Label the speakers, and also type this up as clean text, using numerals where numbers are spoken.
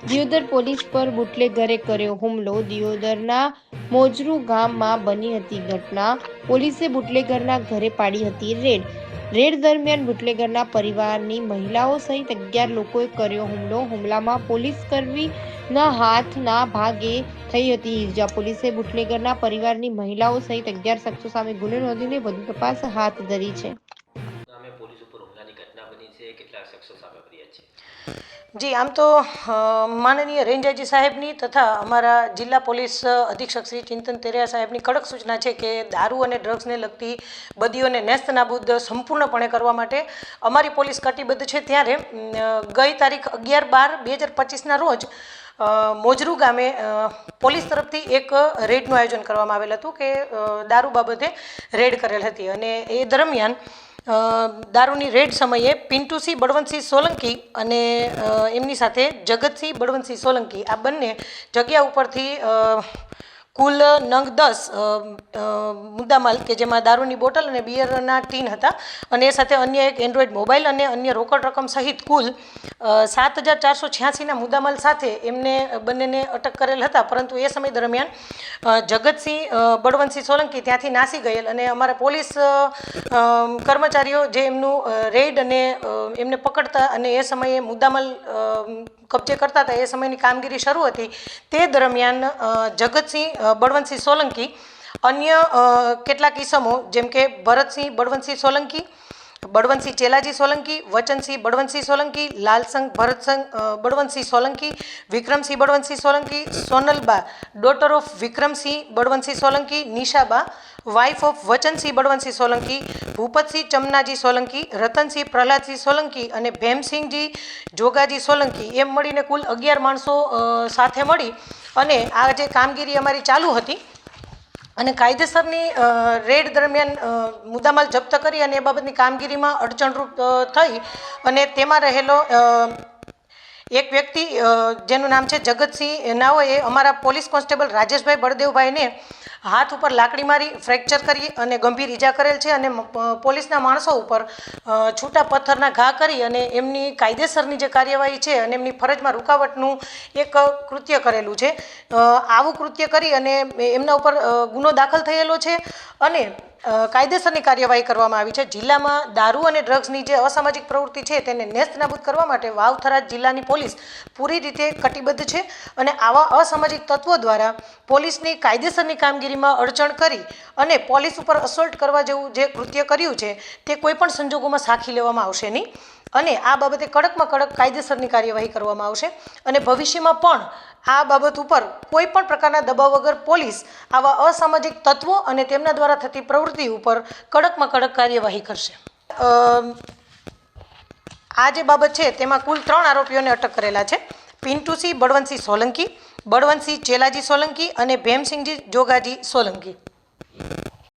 Speaker 1: Deodar police પર બુટલેગરે કર્યો હુમલો. દિયોદરના મોજરૂ ગામમાં બની હતી ઘટના. પોલીસે બુટલેગરના ઘરે પાડી હતી રેડ દરમિયાન બુટલેગરના પરિવારની મહિલાઓ સહિત 11 લોકોએ કર્યો હુમલો. હુમલામાં પોલીસ કર્મીના હાથના ભાગે થઈ હતી ઈજા. પોલીસે બુટલેગરના પરિવારની મહિલાઓ સહિત 11 શખ્સો સામે ગુનો નોંધીને વધુ તપાસ હાથ ધરી છે.
Speaker 2: નામે પોલીસ ઉપર હુમલાની ઘટના બની છે. કેટલા શખ્સો સામે ફરિયાદ છે?
Speaker 3: જી, આમ તો માનનીય રેન્જ આઈજી સાહેબની તથા અમારા જિલ્લા પોલીસ અધિક્ષક શ્રી ચિંતન તેરિયા સાહેબની કડક સૂચના છે કે દારૂ અને ડ્રગ્સને લગતી બદીઓને નેસ્ત નાબૂદ સંપૂર્ણપણે કરવા માટે અમારી પોલીસ કટિબદ્ધ છે. ત્યારે ગઈ તારીખ 11/12/2025ના રોજ મોજરૂ ગામે પોલીસ તરફથી એક રેડનું આયોજન કરવામાં આવેલ હતું કે દારૂ બાબતે રેડ કરેલ હતી અને એ દરમિયાન દારૂની રેડ સમયે પિન્ટુસિંહ બળવંતસિંહ સોલંકી અને એમની સાથે જગતસિંહ બળવંતસિંહ સોલંકી આ બંને જગ્યા ઉપરથી કુલ નંગ 10 મુદ્દામાલ કે જેમાં દારૂની બોટલ અને બિયરના ટીન હતા અને એ સાથે અન્ય એક એન્ડ્રોઈડ મોબાઈલ અને અન્ય રોકડ રકમ સહિત કુલ 7,486ના મુદ્દામાલ સાથે એમને બંનેને અટક કરેલ હતા. પરંતુ એ સમય દરમિયાન જગતસિંહ બળવંતસિંહ સોલંકી ત્યાંથી નાસી ગયેલ અને અમારા પોલીસ કર્મચારીઓ જે એમનું રેડ અને એમને પકડતા અને એ સમયે મુદ્દામાલ કબજે કરતા હતા એ સમયની કામગીરી શરૂ હતી. તે દરમિયાન જગતસિંહ બળવંતસિંહ સોલંકી અન્ય કેટલાક ઈસમો જેમ કે Bharatsinh Balvantsinh Solanki, Balvantsinh Chelaji Solanki, Vachansinh Balvantsinh Solanki, Lalsang Bharatsang Balvantsinh Solanki, Vikramsinh Balvantsinh Solanki, Sonalba daughter of Vikramsinh Balvantsinh Solanki, Nishaba wife of Vachansinh Balvantsinh Solanki, Bhupatsinh Chamnaji Solanki, Ratansinh Prahladsinh Solanki અને ભેમસિંહજી જોગાજી સોલંકી એમ મળીને કુલ 11 માણસો સાથે મળી અને આ જે કામગીરી અમારી ચાલુ હતી અને કાયદેસરની રેડ દરમિયાન મુદ્દામાલ જપ્ત કરી અને એ બાબતની કામગીરીમાં અડચણરૂપ થઈ અને તેમાં રહેલો એક વ્યક્તિ જેનું નામ છે જગતસિંહ નાઓએ અમારા પોલીસ કોન્સ્ટેબલ રાજેશભાઈ બળદેવભાઈને હાથ ઉપર લાકડી મારી ફ્રેક્ચર કરી અને ગંભીર ઈજા કરેલ છે અને પોલીસના માણસો ઉપર છૂટા પથ્થરના ઘા કરી અને એમની કાયદેસરની જે કાર્યવાહી છે અને એમની ફરજમાં રૂકાવટનું એક કૃત્ય કરેલું છે. આવું કૃત્ય કરી અને એમના ઉપર ગુનો દાખલ થયેલો છે અને કાયદેસરની કાર્યવાહી કરવામાં આવી છે. જિલ્લામાં દારૂ અને ડ્રગ્સની જે અસામાજિક પ્રવૃત્તિ છે તેને નેસ્ત નાબૂદ કરવા માટે વાવ થરાદ જિલ્લાની પોલીસ પૂરી રીતે કટિબદ્ધ છે અને આવા અસામાજિક તત્વો દ્વારા પોલીસની કાયદેસરની કામગીરીમાં અડચણ કરી અને પોલીસ ઉપર અસોલ્ટ કરવા જેવું જે કૃત્ય કર્યું છે તે કોઈપણ સંજોગોમાં સાખી લેવામાં આવશે નહીં અને આ બાબતે કડકમાં કડક કાયદેસરની કાર્યવાહી કરવામાં આવશે અને ભવિષ્યમાં પણ આ બાબત ઉપર કોઈ પણ પ્રકારના દબાવ વગર પોલીસ આવા અસામાજિક તત્વો અને તેમના દ્વારા થતી પ્રવૃત્તિ ઉપર કડકમાં કડક કાર્યવાહી કરશે. આ જે બાબત છે તેમાં કુલ 3 આરોપીઓને અટક કરેલા છે. પિન્ટુસિંહ બળવંતસિંહ સોલંકી, બળવંતસિંહ ચેલાજી સોલંકી અને ભેમસિંહજી જોગાજી સોલંકી.